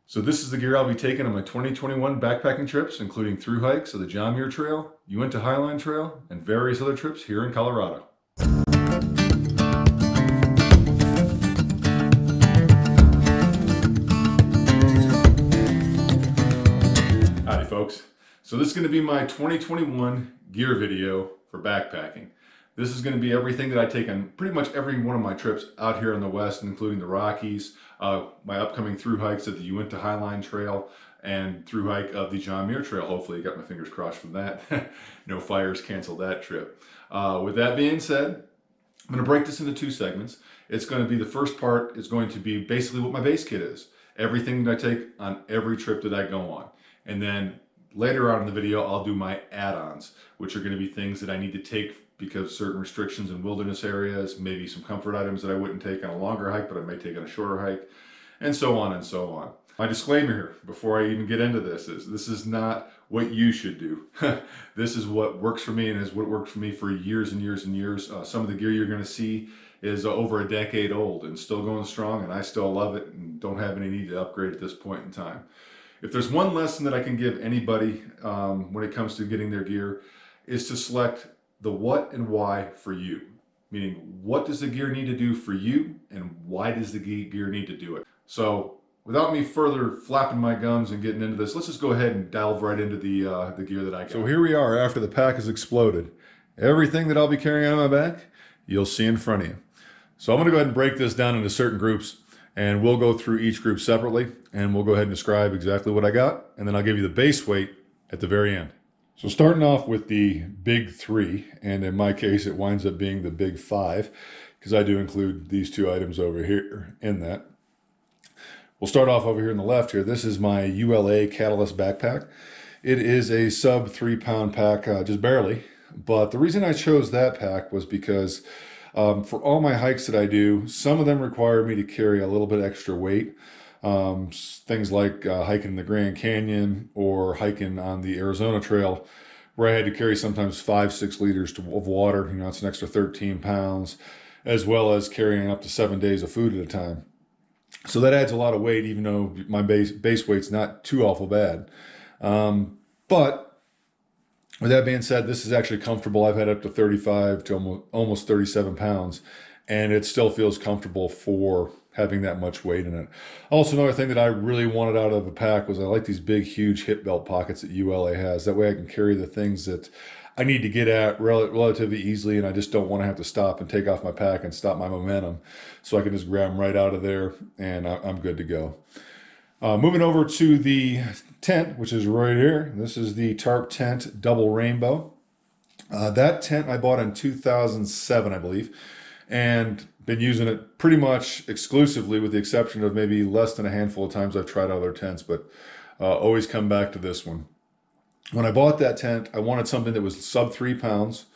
So this is the gear I'll be taking on my 2021 backpacking trips, including through hikes of the John Muir Trail, Uinta Highline Trail, and various other trips here in Colorado. Howdy folks. So this is going to be my 2021 gear video for backpacking. This is going to be everything that I take on pretty much every one of my trips out here in the West, including the Rockies, my upcoming through hikes at the Uinta Highline Trail, and through hike of the John Muir Trail. Hopefully, got my fingers crossed for that. No fires canceled that trip. With that being said, I'm going to break this into two segments. It's going to be, the first part is going to be basically what my base kit is. Everything that I take on every trip that I go on. And then later on in the video, I'll do my add-ons, which are going to be things that I need to take because of certain restrictions in wilderness areas, maybe some comfort items that I wouldn't take on a longer hike, but I may take on a shorter hike, and so on and so on. My disclaimer here, before I even get into this is not what you should do. This is what works for me and is what worked for me for years and years and years. Some of the gear you're going to see is over a decade old and still going strong, and I still love it and don't have any need to upgrade at this point in time. If there's one lesson that I can give anybody when it comes to getting their gear, is to select the what and why for you. Meaning, what does the gear need to do for you, and why does the gear need to do it? So, without me further flapping my gums and getting into this, let's just go ahead and delve right into the gear that I got. So here we are after the pack has exploded. Everything that I'll be carrying on my back, you'll see in front of you. So I'm going to go ahead and break this down into certain groups, and we'll go through each group separately, and we'll go ahead and describe exactly what I got, and then I'll give you the base weight at the very end. So starting off with the big three, and in my case it winds up being the big five, because I do include these two items over here in that. We'll start off over here on the left here. This is my ULA Catalyst backpack. It is a sub 3 pound pack, just barely. But the reason I chose that pack was because for all my hikes that I do, some of them require me to carry a little bit extra weight. Things like hiking in the Grand Canyon or hiking on the Arizona Trail, where I had to carry sometimes 5-6 liters of water. You know, it's an extra 13 pounds, as well as carrying up to 7 days of food at a time. So that adds a lot of weight, even though my base weight's not too awful bad. But with that being said, this is actually comfortable. I've had up to 35 to almost 37 pounds, and it still feels comfortable for having that much weight in it. Also, another thing that I really wanted out of a pack was I like these big, huge hip belt pockets that ULA has. That way I can carry the things that I need to get at relatively easily, and I just don't want to have to stop and take off my pack and stop my momentum. So I can just grab them right out of there, and I'm good to go. Moving over to the tent, which is right here. This is the Tarp Tent Double Rainbow. That tent I bought in 2007, I believe, and been using it pretty much exclusively, with the exception of maybe less than a handful of times I've tried other tents, but always come back to this one. When I bought that tent, I wanted something that was sub 3 pounds.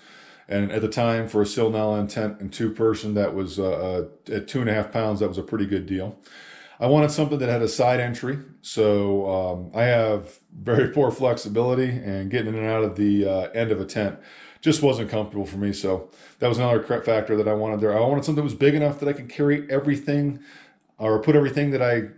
And at the time, for a Silnalon tent and two-person, that was at 2.5 pounds, that was a pretty good deal. I wanted something that had a side entry. So I have very poor flexibility, and getting in and out of the end of a tent just wasn't comfortable for me. So that was another factor that I wanted there. I wanted something that was big enough that I could carry everything, or put everything that I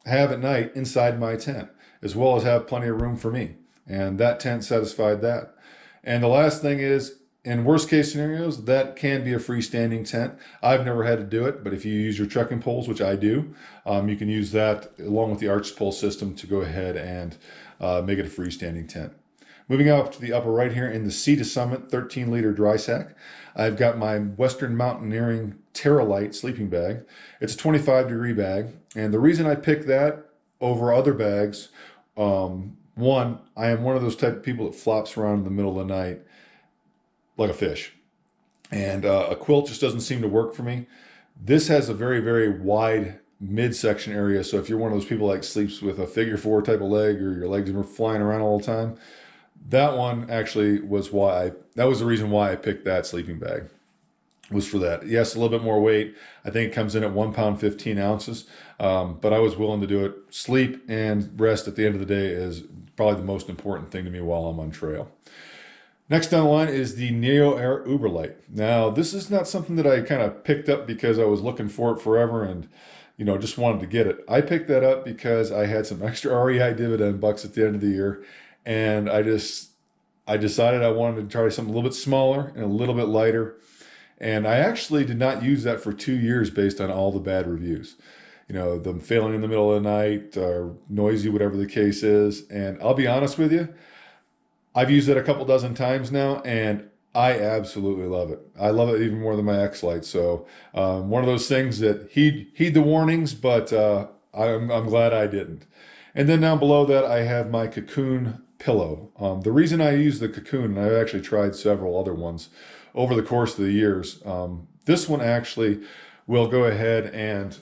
have at night inside my tent, as well as have plenty of room for me. And that tent satisfied that. And the last thing is, in worst case scenarios, that can be a freestanding tent. I've never had to do it, but if you use your trekking poles, which I do, you can use that along with the arch pole system to go ahead and make it a freestanding tent. Moving up to the upper right here in the Sea to Summit 13-liter dry sack, I've got my Western Mountaineering TerraLite sleeping bag. It's a 25-degree bag, and the reason I picked that over other bags, one, I am one of those type of people that flops around in the middle of the night like a fish, and a quilt just doesn't seem to work for me. This has a very, very wide midsection area, so if you're one of those people that sleeps with a figure 4 type of leg, or your legs are flying around all the time, that one actually was that was the reason why I picked that sleeping bag, was for that. Yes, a little bit more weight. I think it comes in at 1 pound 15 ounces, but I was willing to do it. Sleep and rest at the end of the day is probably the most important thing to me while I'm on trail. Next down the line is the NeoAir UberLite. Now, this is not something that I kind of picked up because I was looking for it forever, and you know, just wanted to get it. I picked that up because I had some extra REI dividend bucks at the end of the year, and I decided I wanted to try something a little bit smaller and a little bit lighter. And I actually did not use that for 2 years based on all the bad reviews. You know, them failing in the middle of the night or noisy, whatever the case is. And I'll be honest with you, I've used it a couple dozen times now, and I absolutely love it. I love it even more than my Xlite. So one of those things that heed the warnings, but I'm glad I didn't. And then down below that, I have my Cocoon pillow. The reason I use the Cocoon, and I've actually tried several other ones over the course of the years, this one actually will go ahead and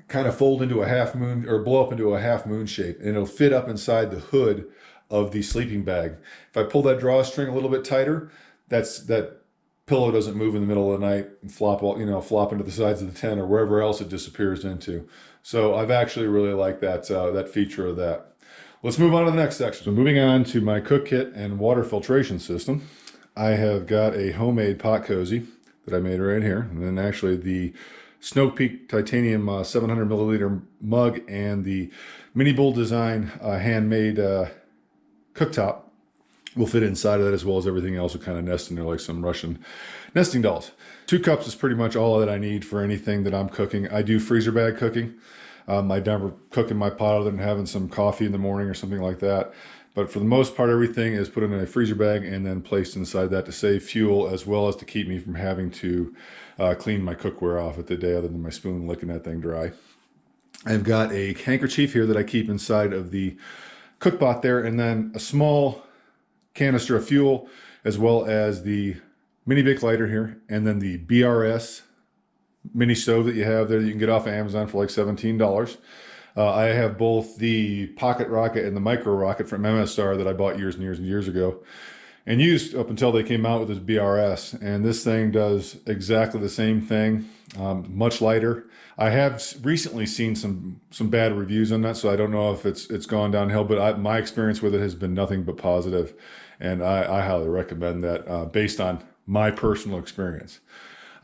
kind of fold into a half moon, or blow up into a half moon shape, and it'll fit up inside the hood of the sleeping bag. If I pull that drawstring a little bit tighter, that pillow doesn't move in the middle of the night and flop into the sides of the tent or wherever else it disappears into. So I've actually really liked that that feature of that. Let's move on to the next section. So moving on to my cook kit and water filtration system, I have got a homemade pot cozy that I made right here, and then actually the Snow Peak titanium 700 milliliter mug and the Mini Bull design handmade cooktop will fit inside of that, as well as everything else will kind of nest in there like some Russian nesting dolls. 2 cups is pretty much all that I need for anything that I'm cooking. I do freezer bag cooking. I never cook in my pot other than having some coffee in the morning or something like that. But for the most part, everything is put in a freezer bag and then placed inside that to save fuel, as well as to keep me from having to clean my cookware off at the day other than my spoon licking that thing dry. I've got a handkerchief here that I keep inside of the cookpot there, and then a small canister of fuel, as well as the mini Bic lighter here, and then the BRS mini stove that you have there that you can get off of Amazon for like $17. I have both the Pocket Rocket and the Micro Rocket from MSR that I bought years and years and years ago and used up until they came out with this BRS. And this thing does exactly the same thing, much lighter. I have recently seen some bad reviews on that, so I don't know if it's gone downhill, but my experience with it has been nothing but positive, and I highly recommend that based on my personal experience.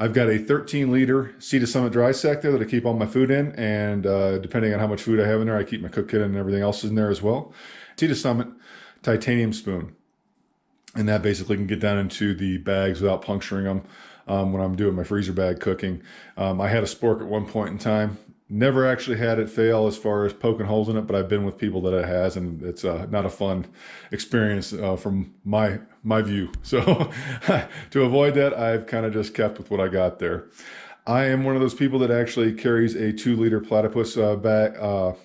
I've got a 13-liter Sea to Summit dry sack there that I keep all my food in, and depending on how much food I have in there, I keep my cook kit and everything else in there as well. Sea to Summit titanium spoon, and that basically can get down into the bags without puncturing them when I'm doing my freezer bag cooking. I had a spork at one point in time. Never actually had it fail as far as poking holes in it, but I've been with people that it has, and it's not a fun experience from my view. So to avoid that, I've kind of just kept with what I got there. I am one of those people that actually carries a 2-liter Platypus water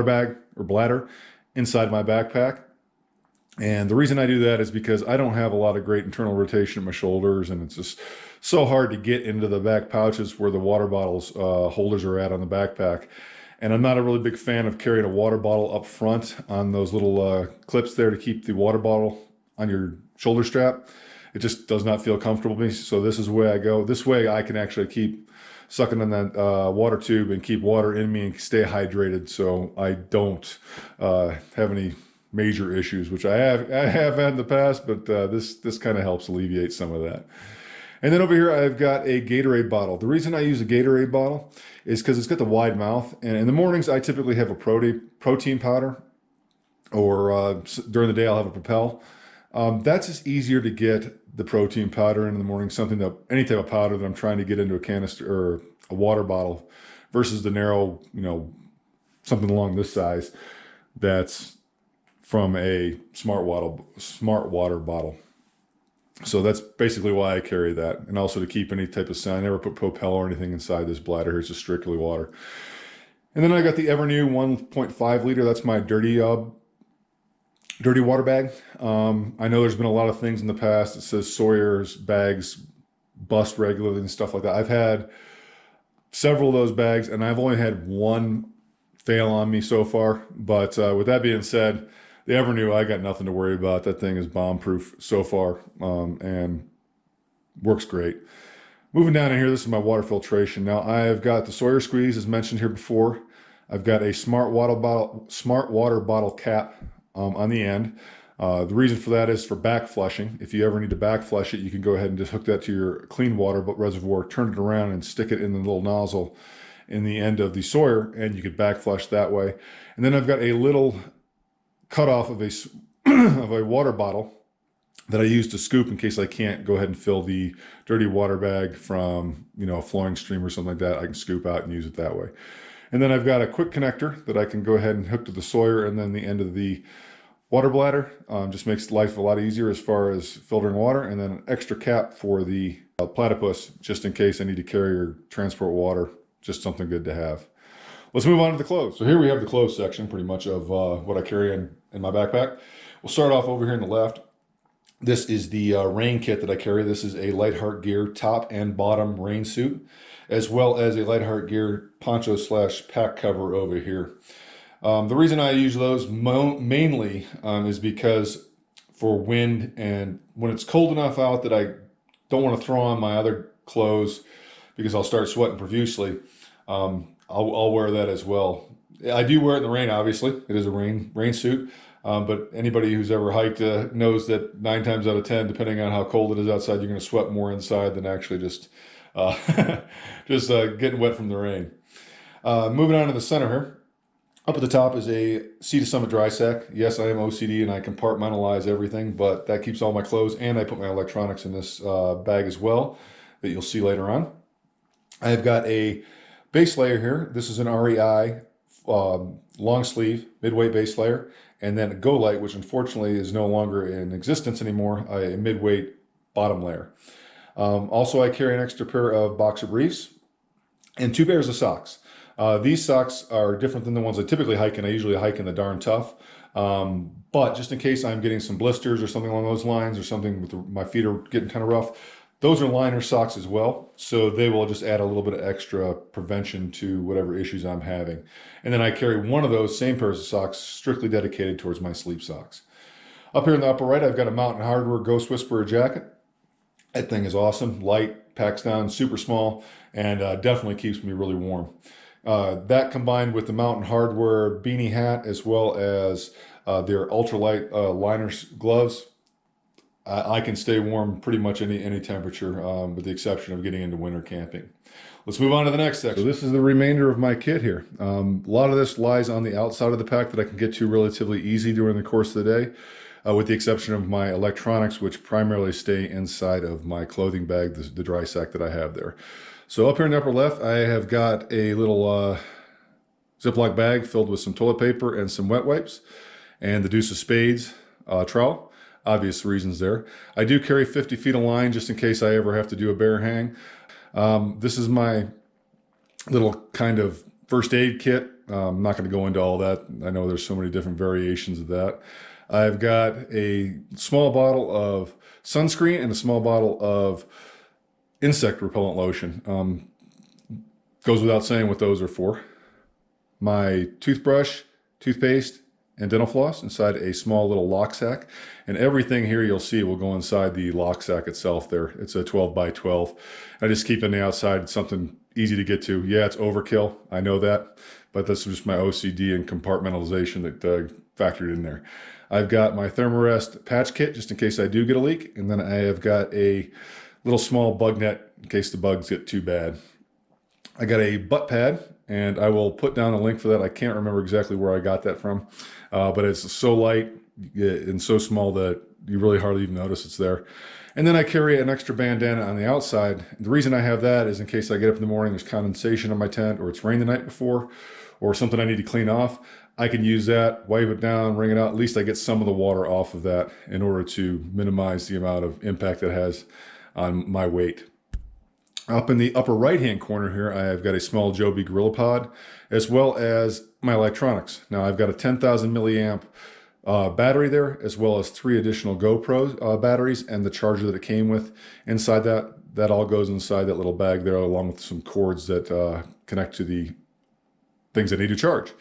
bag or bladder inside my backpack. And the reason I do that is because I don't have a lot of great internal rotation at my shoulders, and it's just so hard to get into the back pouches where the water bottles holders are at on the backpack. And I'm not a really big fan of carrying a water bottle up front on those little clips there to keep the water bottle on your shoulder strap. It just does not feel comfortable to me. So this is the way I go. This way I can actually keep sucking on that water tube and keep water in me and stay hydrated, so I don't have any major issues, which I have had in the past, but this kind of helps alleviate some of that. And then over here, I've got a Gatorade bottle. The reason I use a Gatorade bottle is because it's got the wide mouth. And in the mornings, I typically have a protein powder, or during the day, I'll have a Propel. That's just easier to get the protein powder in the morning, any type of powder that I'm trying to get into a canister or a water bottle, versus the narrow, something along this size that's from a smart water bottle. So that's basically why I carry that. And also to keep any type of sound. I never put Propel or anything inside this bladder here. It's just strictly water. And then I got the Evernew 1.5 liter. That's my dirty water bag. I know there's been a lot of things in the past that says Sawyer's bags bust regularly and stuff like that. I've had several of those bags, and I've only had one fail on me so far. But with that being said, the Evernew, I got nothing to worry about. That thing is bomb-proof so far, and works great. Moving down in here, this is my water filtration. Now, I've got the Sawyer squeeze, as mentioned here before. I've got a smart water bottle cap on the end. The reason for that is for back flushing. If you ever need to back flush it, you can go ahead and just hook that to your clean water reservoir, turn it around, and stick it in the little nozzle, in the end of the Sawyer, and you could back flush that way. And then I've got a little cutoff of a of a water bottle that I use to scoop in case I can't go ahead and fill the dirty water bag from, you know, a flowing stream or something like that. I can scoop out and use it that way. And then I've got a quick connector that I can go ahead and hook to the Sawyer, and then the end of the water bladder. Just makes life a lot easier as far as filtering water. And then an extra cap for the Platypus, just in case I need to carry or transport water. Just something good to have. Let's move on to the clothes. So here we have the clothes section pretty much of what I carry in my backpack. We'll start off over here on the left. This is the rain kit that I carry. This is a Lightheart Gear top and bottom rain suit, as well as a Lightheart Gear poncho / pack cover over here. The reason I use those mainly is because for wind, and when it's cold enough out that I don't want to throw on my other clothes because I'll start sweating profusely, I'll wear that as well. I do wear it in the rain, obviously. It is a rain suit. But anybody who's ever hiked knows that 9 times out of 10, depending on how cold it is outside, you're going to sweat more inside than actually just getting wet from the rain. Moving on to the center here. Up at the top is a Sea to Summit dry sack. Yes, I am OCD and I compartmentalize everything, but that keeps all my clothes, and I put my electronics in this bag as well that you'll see later on. I've got a base layer here. This is an REI long sleeve midweight base layer, and then a GoLite, which unfortunately is no longer in existence anymore, a midweight bottom layer. Also, I carry an extra pair of boxer briefs and 2 pairs of socks. These socks are different than the ones I typically hike in. I usually hike in the Darn Tough. But just in case I'm getting some blisters or something along those lines, or something with my feet are getting kind of rough, those are liner socks as well. So they will just add a little bit of extra prevention to whatever issues I'm having. And then I carry one of those same pairs of socks strictly dedicated towards my sleep socks. Up here in the upper right, I've got a Mountain Hardwear Ghost Whisperer jacket. That thing is awesome. Light, packs down, super small, and definitely keeps me really warm. That combined with the Mountain Hardwear beanie hat, as well as their ultralight liner gloves, I can stay warm pretty much any temperature, with the exception of getting into winter camping. Let's move on to the next section. So this is the remainder of my kit here. A lot of this lies on the outside of the pack that I can get to relatively easy during the course of the day, with the exception of my electronics, which primarily stay inside of my clothing bag, the dry sack that I have there. So up here in the upper left, I have got a little Ziploc bag filled with some toilet paper and some wet wipes, and the Deuce of Spades trowel. Obvious reasons there. I do carry 50 feet of line just in case I ever have to do a bear hang. This is my little kind of first aid kit. I'm not going to go into all that. I know there's so many different variations of that. I've got a small bottle of sunscreen and a small bottle of insect repellent lotion. Goes without saying what those are for. My toothbrush, toothpaste, and dental floss inside a small little lock sack. And everything here you'll see will go inside the lock sack itself there. It's a 12 by 12. I just keep it on the outside. It's something easy to get to. Yeah, it's overkill. I know that. But that's just my OCD and compartmentalization that factored in there. I've got my Therm-a-Rest patch kit just in case I do get a leak. And then I have got a little small bug net in case the bugs get too bad. I got a butt pad, and I will put down a link for that. I can't remember exactly where I got that from, but it's so light and so small that you really hardly even notice it's there. And then I carry an extra bandana on the outside. The reason I have that is in case I get up in the morning, there's condensation on my tent, or it's rained the night before, or something I need to clean off. I can use that, wipe it down, wring it out. At least I get some of the water off of that in order to minimize the amount of impact it has on my weight. Up in the upper right-hand corner here, I have got a small JOBY GorillaPod, as well as my electronics. Now, I've got a 10,000 milliamp battery there, as well as 3 additional GoPro batteries and the charger that it came with inside that. That all goes inside that little bag there, along with some cords that connect to the things I need to charge.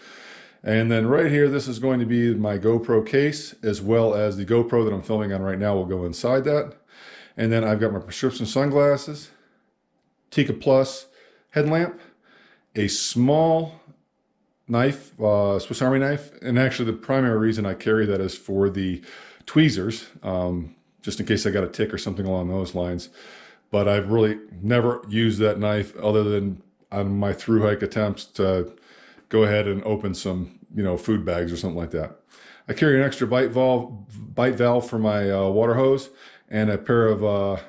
And then right here, this is going to be my GoPro case, as well as the GoPro that I'm filming on right now will go inside that. And then I've got my prescription sunglasses, Tika Plus headlamp, a small knife, Swiss Army knife, and actually the primary reason I carry that is for the tweezers, just in case I got a tick or something along those lines. But I've really never used that knife other than on my through hike attempts to go ahead and open some, food bags or something like that. I carry an extra bite valve for my water hose and a pair of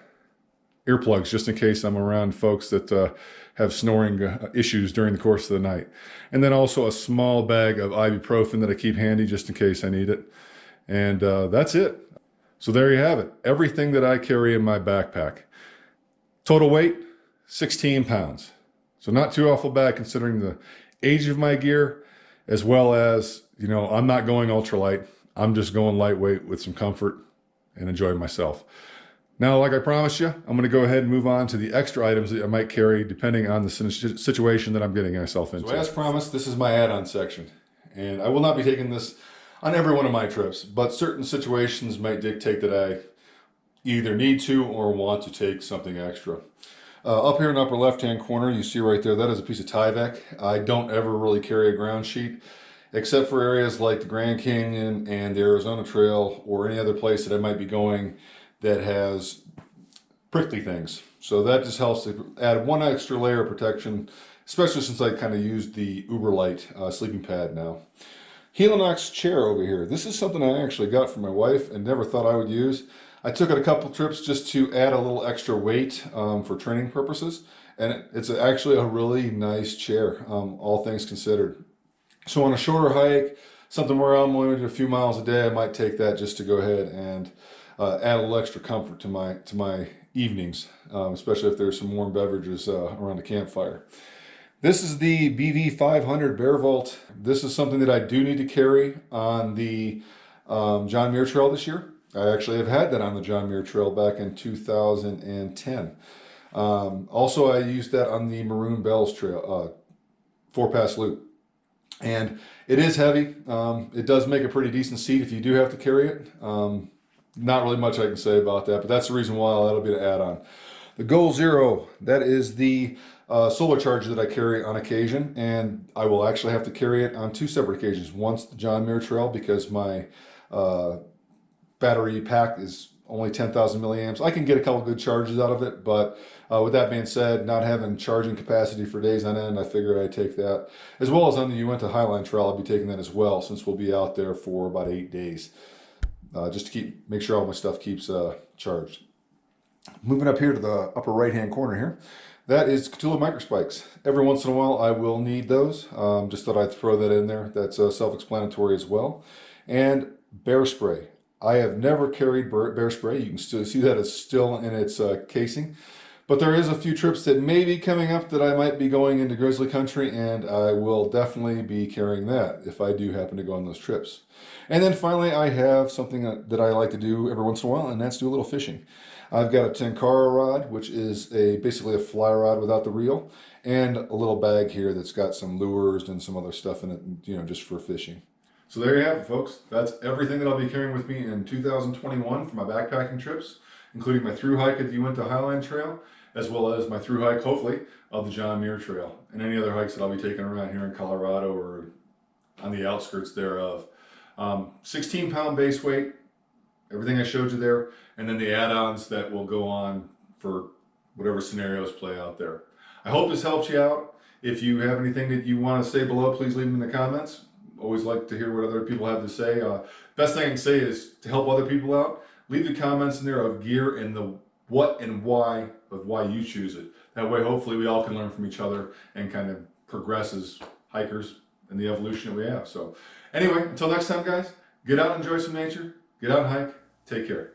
earplugs just in case I'm around folks that have snoring issues during the course of the night. And then also a small bag of ibuprofen that I keep handy just in case I need it. And that's it. So there you have it. Everything that I carry in my backpack. Total weight, 16 pounds. So not too awful bad considering the age of my gear, as well as, I'm not going ultralight. I'm just going lightweight with some comfort and enjoying myself. Now, like I promised you, I'm going to go ahead and move on to the extra items that I might carry depending on the situation that I'm getting myself into. So as promised, this is my add-on section. And I will not be taking this on every one of my trips, but certain situations might dictate that I either need to or want to take something extra. Up here in the upper left-hand corner, you see right there, that is a piece of Tyvek. I don't ever really carry a ground sheet, except for areas like the Grand Canyon and the Arizona Trail or any other place that I might be going that has prickly things. So that just helps to add one extra layer of protection, especially since I kind of used the UberLite sleeping pad now. Helinox chair over here. This is something I actually got for my wife and never thought I would use. I took it a couple trips just to add a little extra weight for training purposes. And it's actually a really nice chair, all things considered. So on a shorter hike, something where I'm only a few miles a day, I might take that just to go ahead and add a little extra comfort to my evenings, especially if there's some warm beverages around the campfire. This is the BV500 Bear Vault. This is something that I do need to carry on the John Muir Trail this year. I actually have had that on the John Muir Trail back in 2010. Also, I used that on the Maroon Bells Trail, 4-pass loop. And it is heavy. It does make a pretty decent seat if you do have to carry it. Not really much I can say about that, but that's the reason why that'll be the add-on. The Goal Zero, that is the solar charger that I carry on occasion, and I will actually have to carry it on 2 separate occasions. Once the John Muir Trail, because my battery pack is only 10,000 milliamps. I can get a couple good charges out of it, but with that being said, not having charging capacity for days on end, I figured I'd take that. As well as on the Uinta Highline Trail, I'll be taking that as well, since we'll be out there for about 8 days. Just to make sure all my stuff keeps charged. Moving up here to the upper right-hand corner here, that is Cthulhu microspikes. Every once in a while, I will need those. Just thought I'd throw that in there. That's self-explanatory as well. And bear spray. I have never carried bear spray. You can still see that it's still in its casing. But there is a few trips that may be coming up that I might be going into grizzly country, and I will definitely be carrying that if I do happen to go on those trips. And then finally, I have something that I like to do every once in a while, and that's do a little fishing. I've got a Tenkara rod, which is basically a fly rod without the reel, and a little bag here that's got some lures and some other stuff in it, just for fishing. So there you have it, folks. That's everything that I'll be carrying with me in 2021 for my backpacking trips, including my through hike at the Uinta Highline Trail, as well as my through hike, hopefully, of the John Muir Trail, and any other hikes that I'll be taking around here in Colorado or on the outskirts thereof. 16-pound base weight, everything I showed you there, and then the add-ons that will go on for whatever scenarios play out there. I hope this helps you out. If you have anything that you want to say below, please leave them in the comments. Always like to hear what other people have to say. Best thing I can say is to help other people out, leave the comments in there of gear and the what and why of why you choose it. That way, hopefully, we all can learn from each other and kind of progress as hikers in the evolution that we have. So anyway, until next time, guys, get out and enjoy some nature, get out and hike, take care.